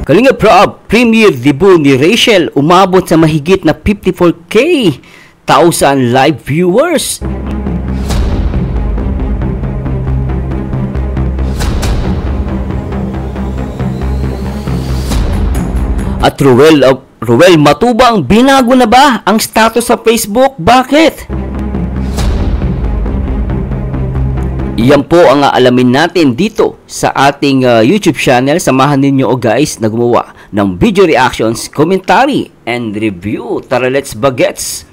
Kalingap Rob, premiere debut ni Rachel umabot sa mahigit na 54K thousand live viewers. At Ruel Matubang, binago na ba ang status sa Facebook? Bakit? Iyan po ang aalamin natin dito sa ating YouTube channel. Samahan ninyo guys na gumawa ng video reactions, commentary, and review. Tara, let's bagets!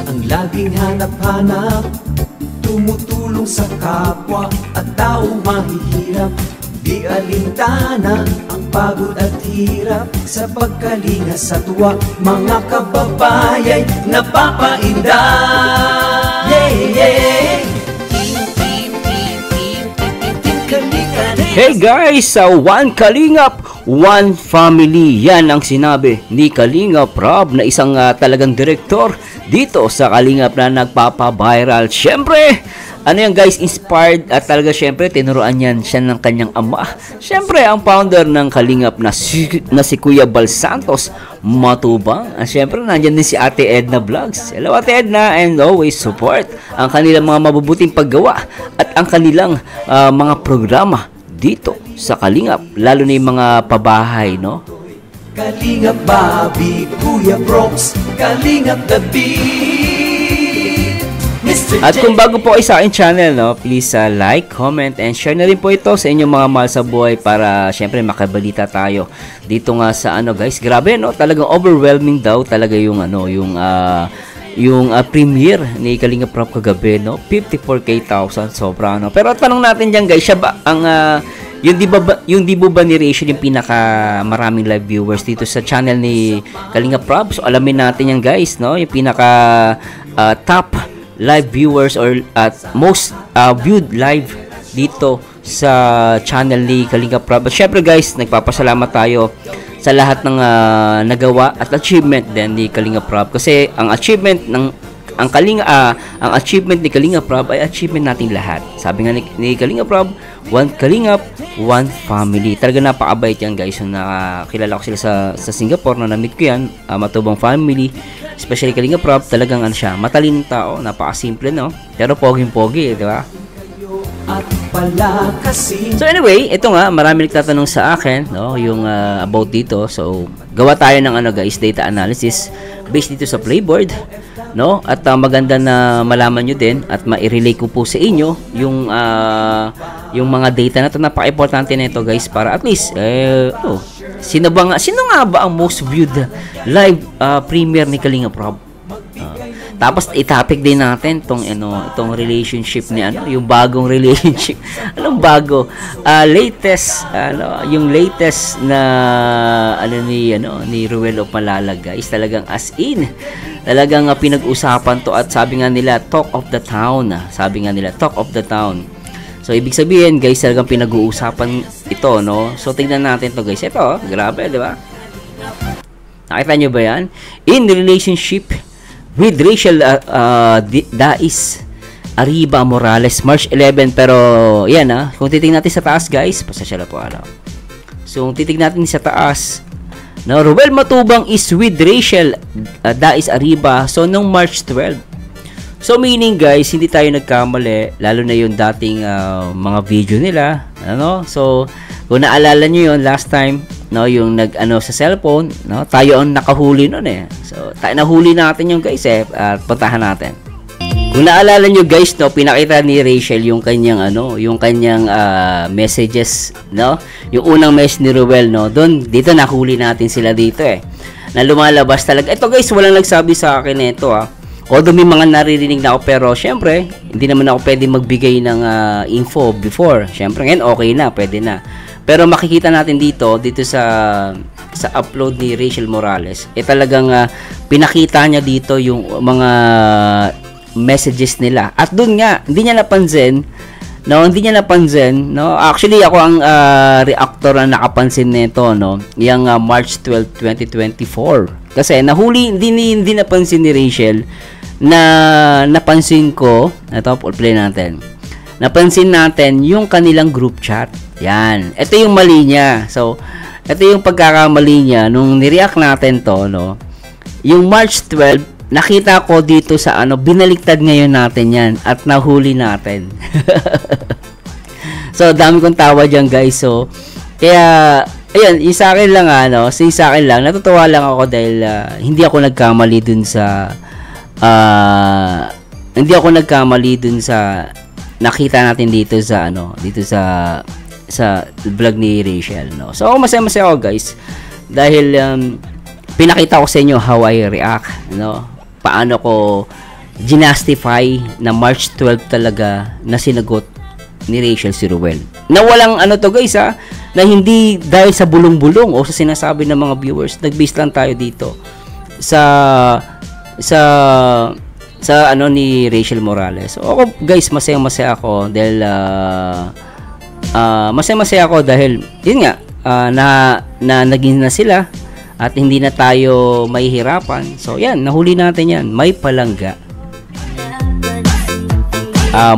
Ang laging hanap-hanap, tumutulong sa kapwa at tao mahihirap. Di alintana ang pagod at hirap sa pagkalinga sa tuwa. Mga kababayay napapainda. Hey guys, sa One Kalingap, One Family, yan ang sinabi ni Kalingap Rob na isang talagang direktor dito sa Kalingap na nagpapa-viral. Syempre, ano yan guys, inspired at talaga syempre tinuruan yan siya ng kanyang ama. Syempre, ang founder ng Kalingap na si Kuya Bal Santos Matubang. Syempre, nandyan din si Ate Edna Vlogs. Hello Ate Edna, and always support ang kanilang mga mabubuting paggawa at ang kanilang mga programa dito sa Kalingap, lalo na yung mga pabahay, no? Kalingap Bobby, Kuya Brooks, Kalingap The Beat, Mr. At kung bago po kayo sa aking channel, no, please like, comment, and share na rin po ito sa inyong mga mahal sa buhay para syempre makabalita tayo dito nga sa ano guys. Grabe, no? Talagang overwhelming daw talaga yung ano, yung premiere ni Kalingap Rob kagabi, no? 54K thousand, sobra, no? Pero tanong natin diyan guys, siya ba ang yung di ba ni Rachel yung pinaka maraming live viewers dito sa channel ni Kalingap Rob? So alamin natin yan guys, no? Yung pinaka top live viewers or most viewed live dito sa channel ni Kalingap Rob. At syempre guys, nagpapasalamat tayo sa lahat ng nagawa at achievement din ni Kalingap Rob, kasi ang achievement ni Kalingap Rob ay achievement nating lahat. Sabi nga ni Kalingap Rob, One Kalingap, One Family. Talaga napakabait yan guys. So, nakilala ko sila sa Singapore na na-meet ko yan, Matubang family, especially Kalingap Rob. Talagang ano siya, matalinong tao, napakasimple, no? Pero poging-pogi, di ba? So anyway, ito nga, marami nagtatanong sa akin, no, yung about dito. So gawa tayo ng ano guys, data analysis based dito sa Playboard, no? At maganda na malaman nyo din at ma-relay ko po sa inyo yung mga data na ito. Napaka-importante na ito guys, para at least sino nga ba ang most viewed live premiere ni Kalingap Rob? Tapos i-topic din natin itong relationship ni yung bagong relationship. Anong bago? Yung latest na ni Ruel of Malala guys. Talagang as in, talagang pinag-usapan to at sabi nga nila talk of the town. Talk of the town. So ibig sabihin guys, talagang pinag-uusapan ito, no? So tingnan natin to guys. Ito, grabe, di ba? Nakita nyo ba yan? In relationship with Rachel Dais Arriba Morales, March 11. Pero yan kung titignan natin sa taas guys, pasasya na po So kung titignan natin sa taas, no, Ruel Matubang is with Rachel Dais Arriba, so nung March 12. So meaning guys, hindi tayo nagkamali, lalo na yung dating mga video nila, so kung naalala nyo yun last time, no, yung sa cellphone, no, tayo ang nakahuli nun So tayo nahuli natin yung guys at puntahan natin. Kung naalala nyo guys, no, pinakita ni Rachel yung kanyang messages, no, yung unang message ni Ruel, no, dito nahuli natin sila dito na lumalabas talaga. Ito guys, walang nagsabi sa akin ito although may mga naririnig na ako, pero syempre hindi naman ako pwede magbigay ng info before. Syempre ngayon okay na, pwede na. Pero makikita natin dito sa upload ni Rachel Morales, talagang pinakita niya dito yung mga messages nila. At doon nga, hindi niya napansin No, hindi niya napansin, no. Actually, ako ang reactor na nakapansin nito, no. Yang March 12, 2024. Kasi nahuli, hindi napansin ni Rachel na napansin ko, ito, play natin. Napansin natin yung kanilang group chat. Yan. Ito yung mali niya. So, ito yung pagkakamali niya nung nireact natin to, no. Yung March 12, nakita ko dito sa binaliktad ngayon natin yan at nahuli natin. So, dami kong tawa dyan, guys. So, kaya, ayun, sa akin lang, sa akin lang, natutuwa lang ako dahil hindi ako nagkamali dun sa nakita natin dito sa dito sa vlog ni Rachel, no. So masaya ako, guys, dahil pinakita ko sa inyo how I react, no. Paano ko ginastify na March 12 talaga na sinagot ni Rachel si Ruel. Na walang to, guys, na hindi dahil sa bulong-bulong o sa sinasabi ng mga viewers. Nag-base lang tayo dito sa ni Rachel Morales. So, ako, guys, masaya ako dahil masaya ako dahil yun nga, na naging na sila at hindi na tayo mahihirapan. So yan, nahuli natin yan. May palangga.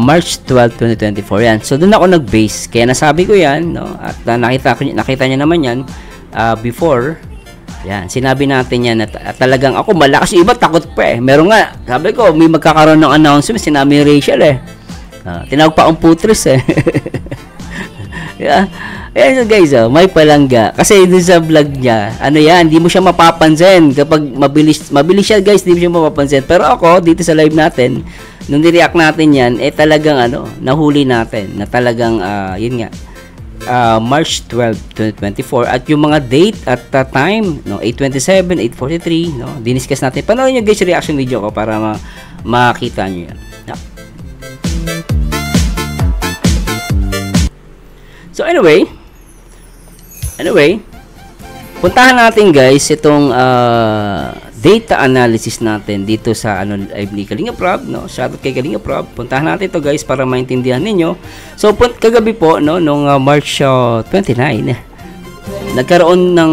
March 12, 2024 yan. So doon ako nag-base. Kaya nasabi ko yan, no? At nakita niya naman yan before. Yan, sinabi natin yan na talagang ako malakas, iba takot pa eh. Meron nga, sabi ko, may magkakaroon ng announcement, sinabi ni Rachel eh. Tinawag pa akong putris eh. Yeah. Ayan, so guys, may palangga. Kasi dun sa vlog niya, yan, hindi mo siya mapapansin. Kapag mabilis siya, guys, hindi mo siya mapapansin. Pero ako, dito sa live natin, nung nireact natin yan, talagang nahuli natin. Na talagang, yun nga, March 12, 2024 at yung mga date at time, no, 8:27, 8:43, no, diniscuss natin. Panoorin niyo, guys, reaction video ko para makita niyo yan. Yeah. So anyway, puntahan natin, guys, itong data analysis natin dito sa live ni Kalinga Prab, no? Shoutout kay Kalinga Prab. Puntahan natin ito, guys, para maintindihan ninyo. So kagabi po, no, nung March 29, nagkaroon ng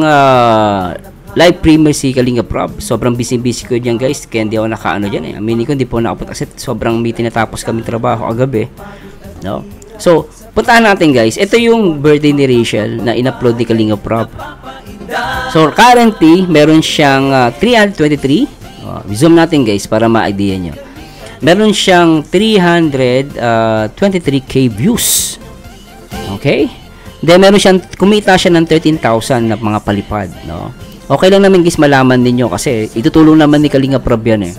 live premiere si Kalinga Prab. Sobrang busy ko diyan, guys, kaya hindi ako diyan eh. Aminin ko, hindi po nakapunta kasi sobrang may tinatapos kami trabaho kagabi, no? So puntahan natin, guys. Ito yung birthday ni Rachel na in-upload ni Kalinga Prab. So currently meron siyang 323. Zoom natin, guys, para ma-idea nyo. Meron siyang 323k views. Okay? Then meron siyang, kumita siya ng 13,000 na mga palipad, no? Okay lang naman, guys, malaman ninyo kasi itutulong naman ni Kalinga Prab yan eh.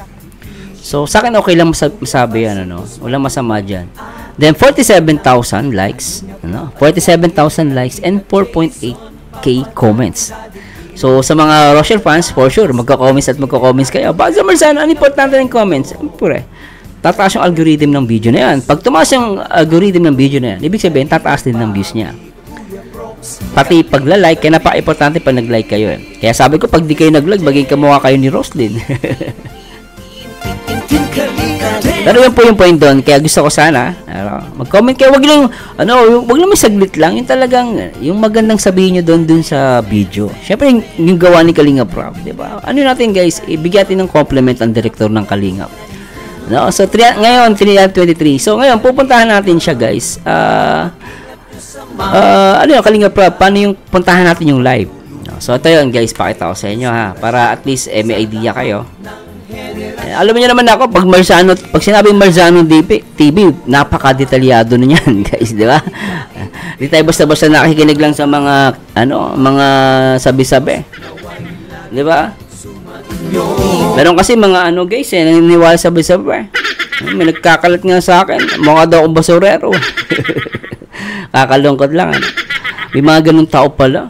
So sa akin okay lang masabi yan, walang masama dyan. Then 47,000 likes, 47,000 likes and 4.8k comments. So sa mga Rochelle fans, for sure magko-comments kayo. Bago Marzano, ano importante ng comments? Siyempre, tataas yung algorithm ng video na yan. Pag tumaas yung algorithm ng video na yan, ibig sabihin tataas din ng views niya. Pati pagla-like, kaya napaka-importante pag nag-like kayo eh. Kaya sabi ko, pag di kayo nag-like, maging kamukha kayo ni Roslyn. Pero yun po yung point doon. Kaya gusto ko sana mag-comment kayo. Wag lang may saglit lang. Yung talagang yung magandang sabihin nyo doon sa video. Syempre yung gawa ni Kalinga Prab, diba? Natin, guys, ibigyan natin ng compliment ang director ng Kalinga. No? So ngayon 323. So ngayon pupuntahan natin siya, guys. Kalinga Prab, paano yung puntahan natin yung live? So ito yun, guys, pakita ko sa inyo para at least may idea kayo. Alam niyo naman ako, pag sinabing Marzano TV, napaka-detalyado na yan, guys, di ba? Di tayo basta-basta nakikinig lang sa mga sabi-sabi. Di ba? Meron kasi mga guys, naniniwala sabi-sabi. May nagkakalat nga sa akin, mukha daw akong basurero. Kakalungkot lang. May mga ganun tao pala.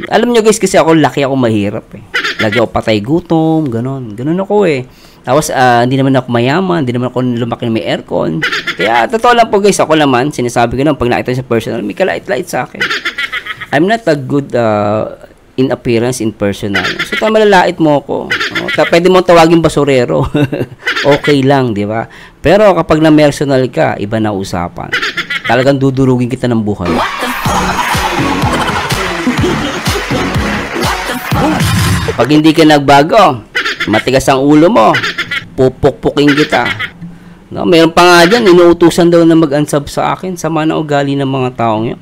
Alam niyo, guys, kasi laki ako mahirap eh. Lagi ako patay gutom, ganun ako eh. Tapos, hindi naman ako mayaman, hindi naman ako lumaki na may aircon. Kaya, totoo lang po, guys, ako naman, sinasabi ko naman, pag nakita sa personal, may kalait-lait sa akin. I'm not a good in appearance, in personal. So, malalait mo ako. Pwede mo tawagin basurero. Okay lang, di ba? Pero, kapag na personal ka, iba na usapan. Talagang dudurugin kita ng buhay. Pag hindi ka nagbago, matigas ang ulo mo, pupukpukin kita. No, mayroon pa nga dyan, inuutusan daw na mag-unsub sa akin. Sama na ugali ng mga taong yun.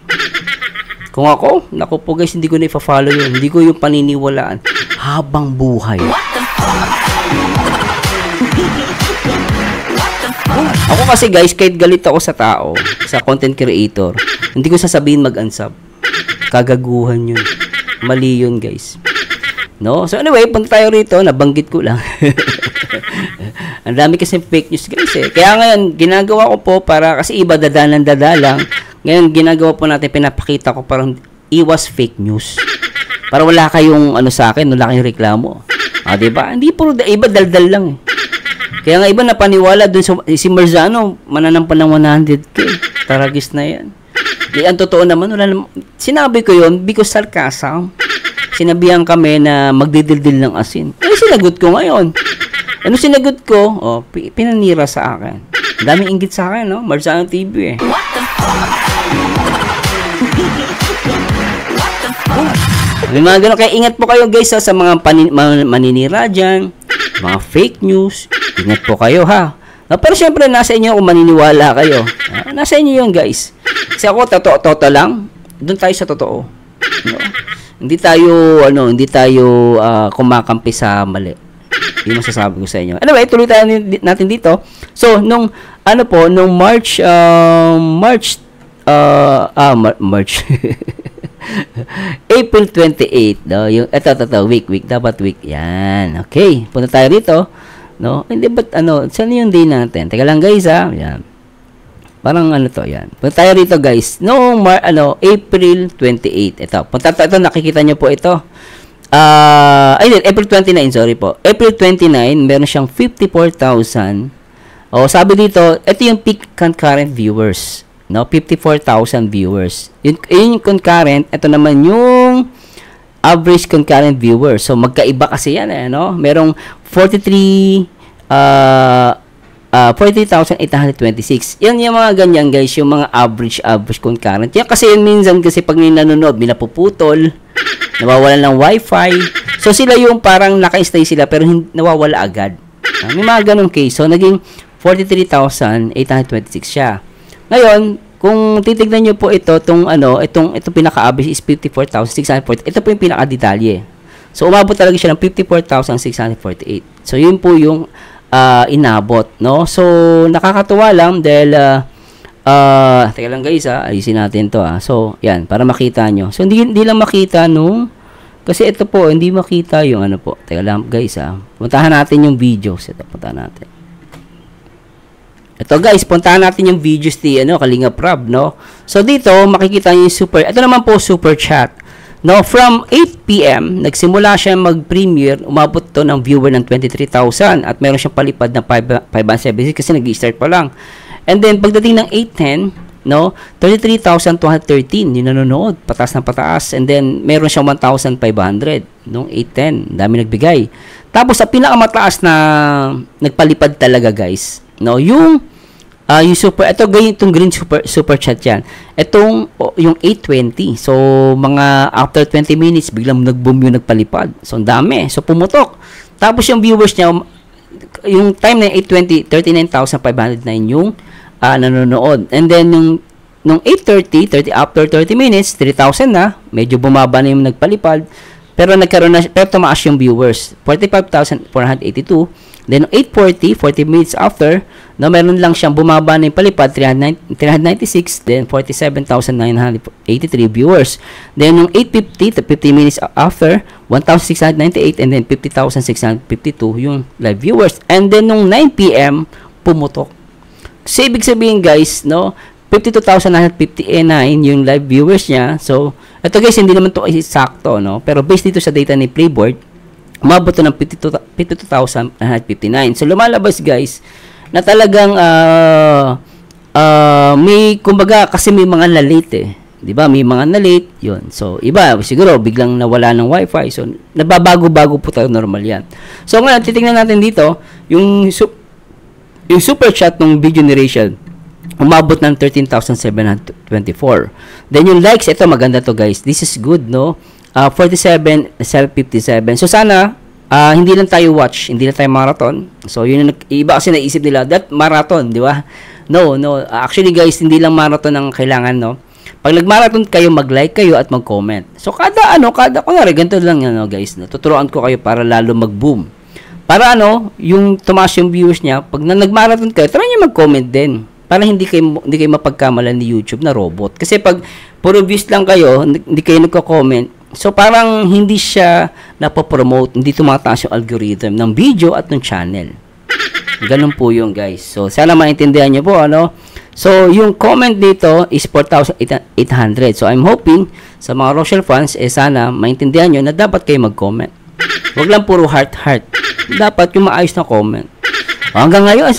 Kung ako, naku po guys, hindi ko na ipa-follow yun. Hindi ko yung paniniwalaan habang buhay. Ako kasi guys, kahit galit ako sa tao, sa content creator, hindi ko sasabihin mag-unsub. Kagaguhan yun. Mali yun guys. No? So anyway, punta tayo rito, nabanggit ko lang. Ang dami kasi fake news guys eh. Kaya ngayon, ginagawa ko po para, kasi iba dadalang. Ngayon, ginagawa po natin, pinapakita ko parang iwas fake news. Para wala kayong ano sa akin, wala kayong reklamo. Ah, diba? Hindi puro, iba daldal lang eh. Kaya nga iba napaniwala dun sa, si Marzano, mananampan ng 100k. Taragis na yan. Di, ang totoo naman, wala naman. Sinabi ko yun because sarcasm. Sinabihan kami na magdidildil ng asin. Ano sinagot ko ngayon? Ano sinagot ko? Oh, pinanira sa akin. Daming inggit sa akin, no? Marzano TV eh. May mga ganun. Kaya ingat po kayo guys sa mga maninira dyan, mga fake news. Ingat po kayo ha. Pero syempre nasa inyo kung maniniwala kayo. Nasa inyo yun guys. Kasi ako totoo lang. Doon tayo sa totoo. No? Hindi tayo kumakampi sa mali. Yung masasabi ko sa inyo. Anyway, tuloy tayo natin dito. So, nung March April 28, no, yung week dapat week. Yan. Okay, punta tayo rito, no? Hindi ba't saan yung day natin? Teka lang guys, ha. Yan. Parang yan. Punta tayo rito guys. Noong April 28. Ito nakikita niyo po ito. April 29, sorry po. April 29, meron siyang 54,000. Sabi dito, ito yung peak concurrent viewers. No, 54,000 viewers. Yung concurrent, ito naman yung average concurrent viewers. So magkaiba kasi yan no? Merong 40,826. Yan yung mga ganyan guys, yung mga average concurrent. Yan kasi yun minsan kasi pag nanonood, binapuputol, nawawalan ng wifi. So sila yung parang naka-stay sila pero nawawala agad. May mga ganong case. So naging 43,826 siya. Ngayon, kung titignan nyo po ito, itong pinaka-average is 54,648. Ito po yung pinaka-detalye. So umabot talaga siya ng 54,648. So yun po yung inabot, no? So nakakatuwa lang dahil teka lang guys, ayusin natin to So yan, para makita nyo. So hindi lang makita kasi ito po hindi makita yung po. Teka lang guys, puntahan natin yung videos. Puntahan natin. Ito guys, puntahan natin yung videos ni Kalinga Prab, no? So dito makikita niyo yung ito naman po super chat. No, from 8 PM, nagsimula siya mag-premiere, umabot to ng viewer ng 23,000 at meron siyang palipad na 576 kasi nag-i-start pa lang. And then, pagdating ng 8:10, no, 33,213 yung nanonood, pataas ng pataas. And then, meron siyang 1,500 nung 8:10, dami nagbigay. Tapos, sa pinakamataas na nagpalipad talaga, guys, no, yung itong green super chat yan. Itong yung 8:20. So mga after 20 minutes biglang nag-boom yung nagpalipad. So ang dami. So pumutok. Tapos yung viewers niya yung time na 8:20, 39,509 yung nanonood. And then nung 8:30, after 30 minutes, 3,000 na. Medyo bumaba na yung nagpalipad. Pero tumaas yung viewers. 45,482. Then 8:40, 40 minutes after, meron lang siyang bumaba na yung palipad, 396, then 47,983 viewers. Then yung 8:50, 50 minutes after, 1,698, and then 50,652 yung live viewers. And then nung 9 PM, pumutok. So ibig sabihin guys, 52,959 yung live viewers niya. So ito guys, hindi naman to sakto, pero based dito sa data ni Playboard, umabot to ng 52,959. So lumalabas guys na talagang may kumbaga kasi may mga na-late 'di ba? May mga na-late 'yun. So iba siguro biglang nawala ng wifi. So nababago-bago po tayo, normal 'yan. So ngayon titingnan natin dito yung super chat ng video generation. umabot ng 13,724. Then yung likes, ito maganda to guys. This is good, no? 47, 757. So sana hindi lang tayo watch, hindi lang tayo marathon. So yun yung iba kasi naisip nila that marathon, di ba? No. Actually guys, hindi lang marathon ang kailangan, no? Pag nag-marathon kayo, mag-like kayo at mag-comment. So kada kunwari ganito lang guys, no? Tuturuan ko kayo para lalo mag-boom. Para yung tumaas yung views niya, pag nag-marathon kayo, try niyo mag-comment din. Para hindi kayo mapagkamalan ni YouTube na robot. Kasi pag puro views lang kayo, hindi kayo nagko-comment, so parang hindi siya napopromote, hindi tumataas yung algorithm ng video at ng channel. Ganun po yung guys. So sana maintindihan niyo po, So yung comment dito is 4,800. So I'm hoping sa mga Rochelle fans, sana maintindihan niyo na dapat kayo mag-comment. Huwag lang puro heart. Dapat yung maayos na comment. Hanggang ngayon,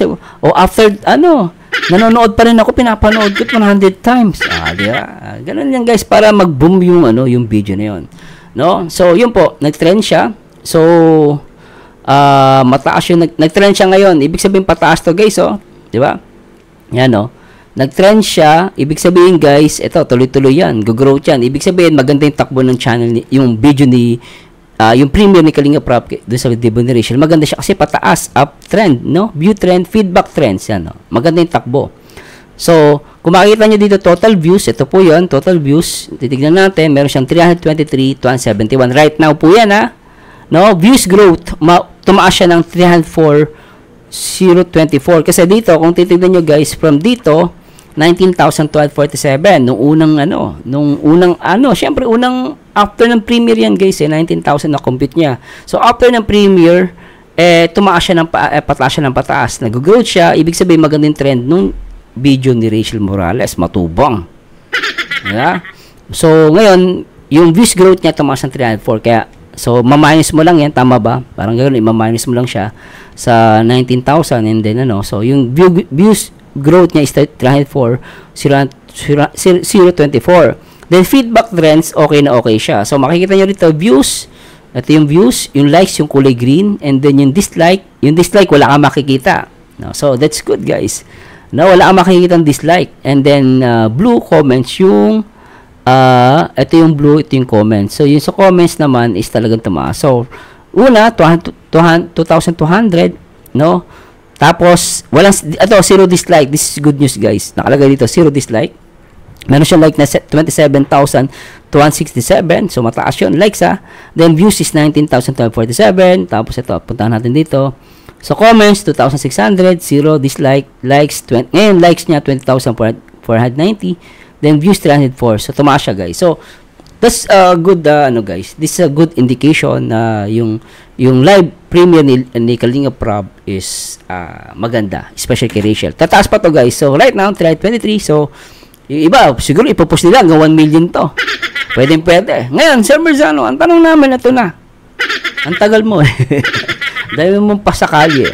after nanonood pa rin ako, pinapanood ko 100 times. Diba? Ganun yan guys, para mag-boom yung video na yun. No? So, yun po, nag-trend siya. So, mataas yung, nag-trend siya ngayon. Ibig sabihin, pataas to guys, Diba? Yan, nag-trend siya. Ibig sabihin guys, ito, tuloy-tuloy yan. Go-growth yan. Ibig sabihin, maganda yung takbo ng channel, yung video ni, yung premiere ni Kalinga Prab doon sa Debon ni Rachel, maganda siya kasi pataas, uptrend, view trend, feedback trends, yan, maganda yung takbo. So, kung makikita nyo dito, total views, ito po yun, total views, titignan natin, meron siyang 323, 271, right now po yan, views growth, tumaas siya ng 304,024, kasi dito, kung titignan nyo guys, from dito, 19,1247 nung unang syempre after ng premiere yan guys 19,000 na compute niya. So after ng premiere tumaas siya pataas siya ng pataas, nag-growth siya, ibig sabihin magandang trend nung video ni Rachel Morales, matubang. Yeah? So ngayon yung views growth niya tumaas ng 304, kaya so ma-minus mo lang yan, tama ba? Parang ganoon, i-minus mo lang siya sa 19,000 and then so yung views growth niya is 304, 024. Then feedback trends, okay na okay siya. So makikita nyo dito, views, ito yung views, yung likes, yung kulay green, and then yung dislike wala kang makikita. So that's good guys. Wala kang makikita ng dislike. And then blue comments, yung ito yung blue, ito yung comments. So yung sa comments naman is talagang tumaas. So una, 2,200, tapos, zero dislike. This is good news guys. Nakalagay dito, zero dislike. Meron siyang like na 27,267. So, mataas yun. Likes Then, views is 19,1247. Tapos, ito, puntahan natin dito. So, comments, 2,600. Zero dislike. Likes, ngayon, likes niya, 20,490. Then, views, 304. So, tumaas siya guys. So, that's good, guys. This is a good indication na yung live premiere ni Kalinga Prab is maganda, especially kay Rachel. Tataas pa to guys. So right now 323. So yung iba siguro ipopost nila hanggang 1 million to. Pwede. Ngayon Sir Merzano, ang tanong namin ito na. Ang tagal mo dahil mong pasakali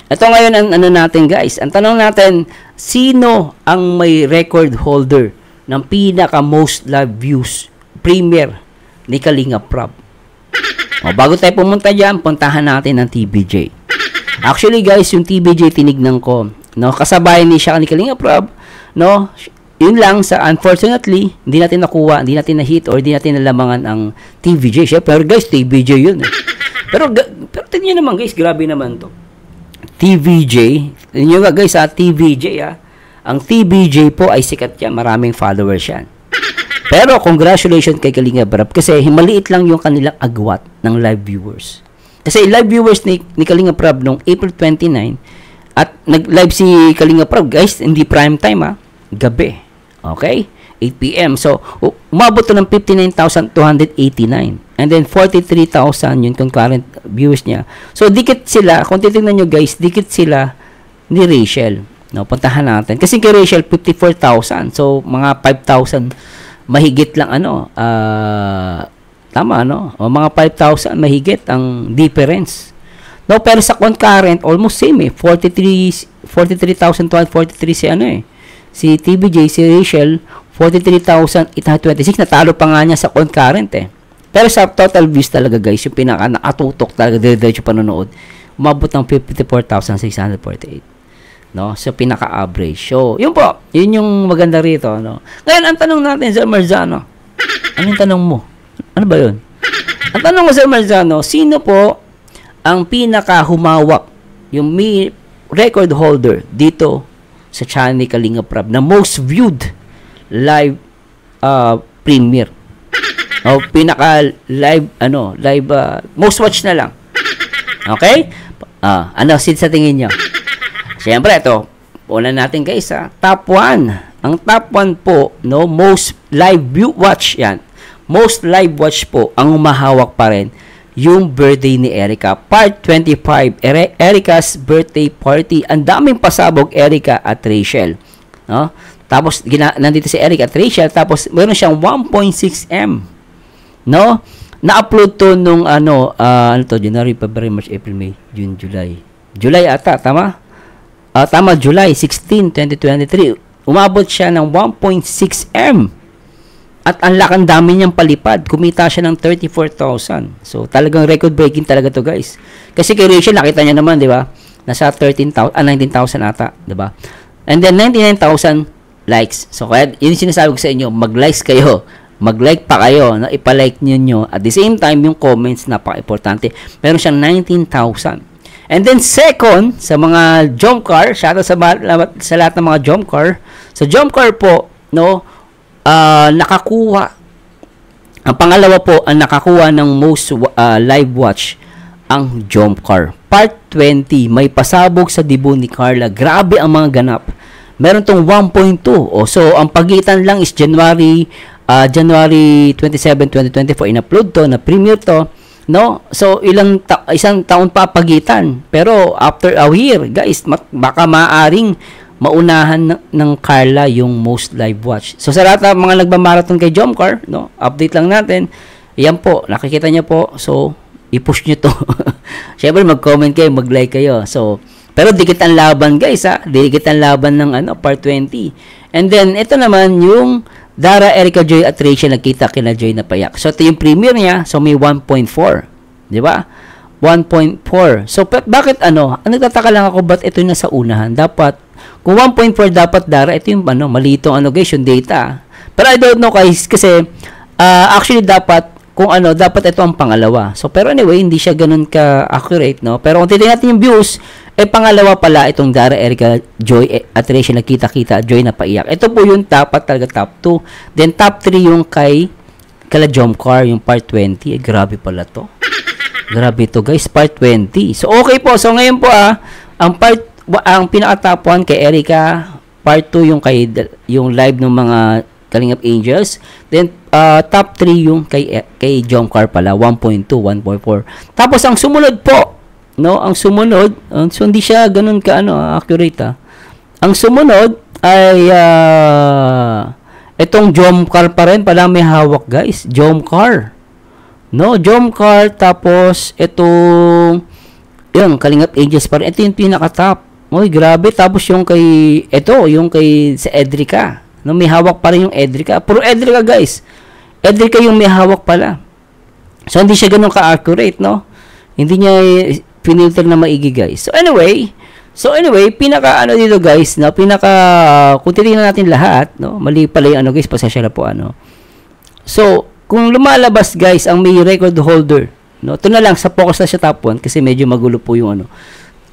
Ito ngayon ang natin guys. Ang tanong natin, sino ang may record holder ng pinaka most live views premiere ni Kalinga Prab? Bago tayo pumunta dyan, puntahan natin ang TVJ. Actually guys, yung TVJ tinignan ko, kasabay ni siya ni Kalinga Prab, yun lang unfortunately, hindi natin nakuha, hindi natin na-hit or hindi natin nalamangan ang TVJ. Siya, pero guys, TVJ yun. Pero tingnan naman guys, grabe naman to. TVJ, yun nga guys TVJ ang TVJ po ay sikat yan, maraming followers yan. Pero congratulations kay Kalinga Prab kasi maliit lang yung kanilang agwat ng live viewers. Kasi live viewers ni Kalinga Prab nung April 29 at nag-live si Kalinga Prab guys, hindi prime time gabi. Okay? 8 PM. So, umabot to ng 59,289. And then 43,000 yung concurrent viewers niya. So, dikit sila, kung titignan nyo guys, dikit sila ni Rachel. Puntahan natin. Kasi kay Rachel, 54,000. So, mga 5,000 mahigit lang tama o mga 5,000 mahigit ang difference. Pero sa concurrent almost same 43,243 si TVJ, si Rachel 43,826, natalo pa nga niya sa concurrent Pero sa total views talaga guys, yung pinaka nakatutok talaga, dire-diretso panonood, umabot ng 54,648. no? So pinaka-average. So, yun po. Yun yung maganda rito, no? Ngayon, ang tanong natin, Sir Marzano. Anong tanong mo? Ano ba yun? Ang tanong ko, Sir Marzano, sino po ang pinaka-humawak, yung record holder dito sa channel ni Kalinga Prab na most viewed live premiere? O pinaka-live, most watch na lang. Okay? Sa tingin nyo? Siyempre, ito, una natin guys, top 1. Ang top 1 po, no, most live view watch, yan. Most live watch po, ang umahawak pa rin, yung birthday ni Erica. Part 25, Erica's birthday party. Ang daming pasabog, Erica at Rachel. No? Tapos, nandito si Erica at Rachel, tapos, meron siyang 1.6M. No? Na-upload to nung, January, February, March, April, May, June, July. July ata, tama? Tama, July 16, 2023. Umabot siya ng 1.6M. At ang lakang dami niyang palipad. Kumita siya ng 34,000. So, talagang record-breaking talaga to guys. Kasi kay Rachel, nakita niya naman, di ba? Nasa 19,000 ata, di ba? And then, 99,000 likes. So, kaya, yun yung sinasabi ko sa inyo, mag-likes kayo. Mag-like pa kayo, na ipalike niyo. At the same time, yung comments, napaka-importante. Meron siyang 19,000. And then second, sa mga jump car, shoutout sa lahat ng mga jump car. Sa jump car po, no, nakakuha. Ang pangalawa po, ang nakakuha ng most live watch, ang jump car. Part 20, may pasabog sa debut ni Carla. Grabe ang mga ganap. Meron tong 1.2. So, ang pagitan lang is January 27, 2024, in-upload to, na premiere to. No? So, isang taon pa pagitan. Pero, after a year, guys, baka maaring maunahan ng Carla yung most live watch. So, sa lahat ng mga nagmamarathon kay Jomcar, no? Update lang natin. Yan po, nakikita niyo po. So, i-push nyo to. Siyempre, mag-comment kayo, mag-like kayo. So, pero dikit ang laban, guys, ha? Dikit ang laban ng part 20. And then, ito naman yung Dara, Erica, Joy at Rachel nagkita kina Joy na payak. So, ito yung premiere niya. So, may 1.4. Di ba? 1.4. So, bakit nagtataka lang ako, ba't ito yung nasa unahan? Dapat, kung 1.4 dapat, Dara, ito yung malitong guys, yung data. Pero I don't know, guys, kasi, actually, dapat ito ang pangalawa. So, pero anyway, hindi siya ganun ka-accurate, no? Pero kung titignan natin yung views, pangalawa pala itong Dara, Erica, Joy at Rachel nagkita-kita, Joy na paiyak. Ito po yung top 2. Then, top 3 yung kala Jomcar, yung part 20. Grabe pala to. Grabe to guys, part 20. So, okay po. So, ngayon po, ang pinaka-top 1 kay Erica, part 2 yung live ng mga Kalingap Angels. Then, top 3 yung kay Jomcar pala, 1.2, 1.4. Tapos, ang sumunod po, no, so hindi siya ganun accurate. Ang sumunod ay itong Jomcar pa rin pala may hawak, guys. Jomcar. No, Jomcar, tapos itong Kalingap Angels pa rin. Ito yung pinaka-top. Oy, grabe. Tapos yung kay sa Edrica. No, may hawak pa rin yung Edrica. Puro Edrica, guys. Edrica yung may hawak pala. So, hindi siya ganun ka-accurate, no? Hindi niya pinilter na maigi, guys. So, anyway, dito, guys, no? Kung titignan natin lahat, no? Mali pala yung guys, pasensya na po, So, kung lumalabas, guys, ang may record holder, no? Ito na lang, sa focus na siya top 1, kasi medyo magulo po yung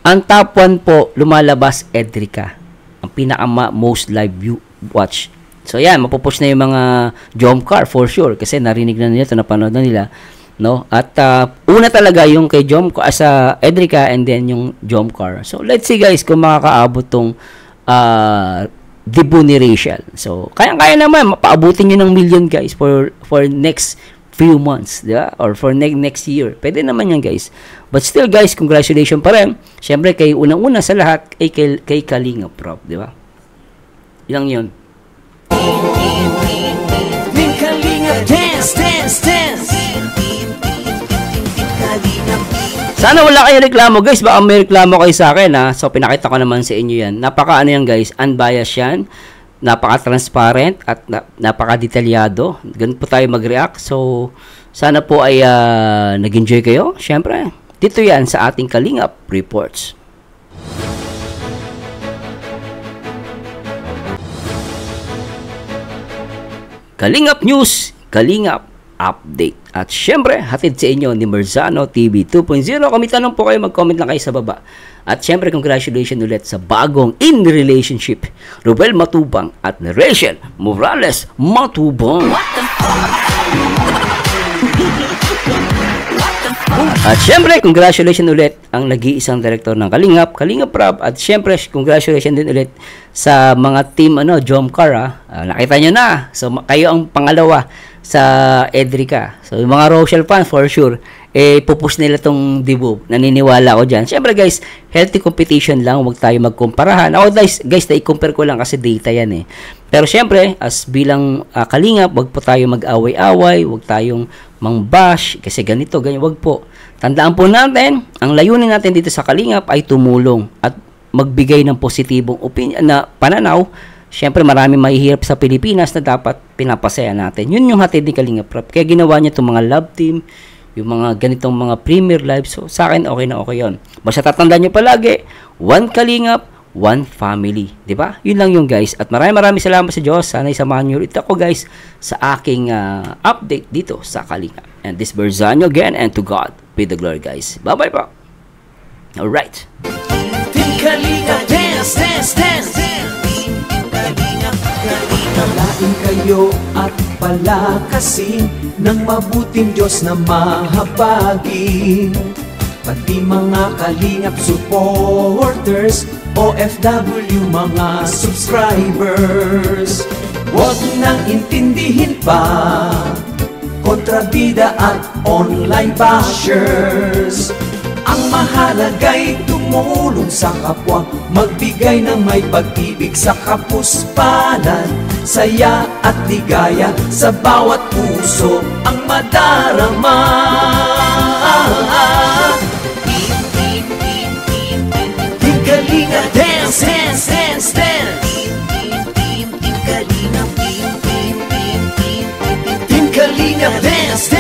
Ang top 1 po, lumalabas, Edrica. Ang pinaka-most live view watch. So, yan, mapupush na yung mga Jomcar, for sure, kasi narinig na nila ito, napanood na nila, no? At una talaga yung kay Jomcar sa Edrica, and then yung Jomcar. So let's see, guys, kung makakaabot tong debut ni Rachel. So kaya naman mapaabutin niyo ng million, guys, for next few months, di ba? Or for next year. Pwede naman yan, guys. But still, guys, congratulations pa rin. Syempre, kay unang-una sa lahat kay Kalinga Prab, di ba? Ilang yun. Sana wala kayong reklamo, guys. Baka may reklamo kayo sa akin, ha. So, pinakita ko naman sa inyo yan. Yan, guys. Unbiased yan. Napaka-transparent at napaka-detalyado. Ganun po tayo mag-react. So, sana po ay nag-enjoy kayo. Siyempre, dito yan sa ating Kalingap Reports. Kalingap News, Kalingap Update. At syempre, hatid sa inyo ni Merzano TV 2.0. Kung may tanong po kayo, mag-comment lang kayo sa baba. At syempre, congratulations ulit sa bagong in relationship, Ruel Matubang at Rachel Morales Matubang. At syempre, congratulations ulit ang nag-iisang director ng Kalingap, Kalingap Rob. At syempre, congratulations din ulit sa mga team Jomcar. Nakita nyo na. So, kayo ang pangalawa sa Edrica. So, yung mga Rochelle fans, for sure, pupush nila tong debut. Naniniwala ko dyan. Syempre, guys, healthy competition lang. Huwag tayo magkumparahan. Ako, guys, na-compare ko lang kasi data yan Pero syempre, as bilang Kalingap, huwag po tayo mag-away-away. Huwag tayong mang-bash. Kasi ganito, ganyan. Huwag po. Tandaan po natin, ang layunin natin dito sa Kalingap ay tumulong at magbigay ng positibong opinion na pananaw. Siyempre, maraming mahihirap sa Pilipinas na dapat pinapasaya natin. Yun yung hatid ni Kalingap Rob. Kaya ginawa niya itong mga love team, yung mga ganitong mga premier live. So, sa akin, okay na okay yun. Basta tatandaan nyo palagi, one Kalingap, one family. Diba? Yun lang yung guys. At maraming salamat sa Diyos. Sana isamahan nyo ulit ako guys sa aking update dito sa Kalingap. And this Merzano again, and to God be the glory guys. Bye-bye po. Alright. Team Kalingap, dance, dance, dance. Palain kayo at palakasin ng mabuting Diyos na mahabagin. Pati mga Kalingap supporters, OFW mga subscribers. Huwag nang intindihin pa kontrabida at online bashers. Ang mahalaga'y tumulong sa kapwa, magbigay ng may pag-ibig sa kapuspanan, saya at ligaya sa bawat puso ang madarama. Team Kalingap, dance, dance, dance, dance. Team Kalingap, dance, dance.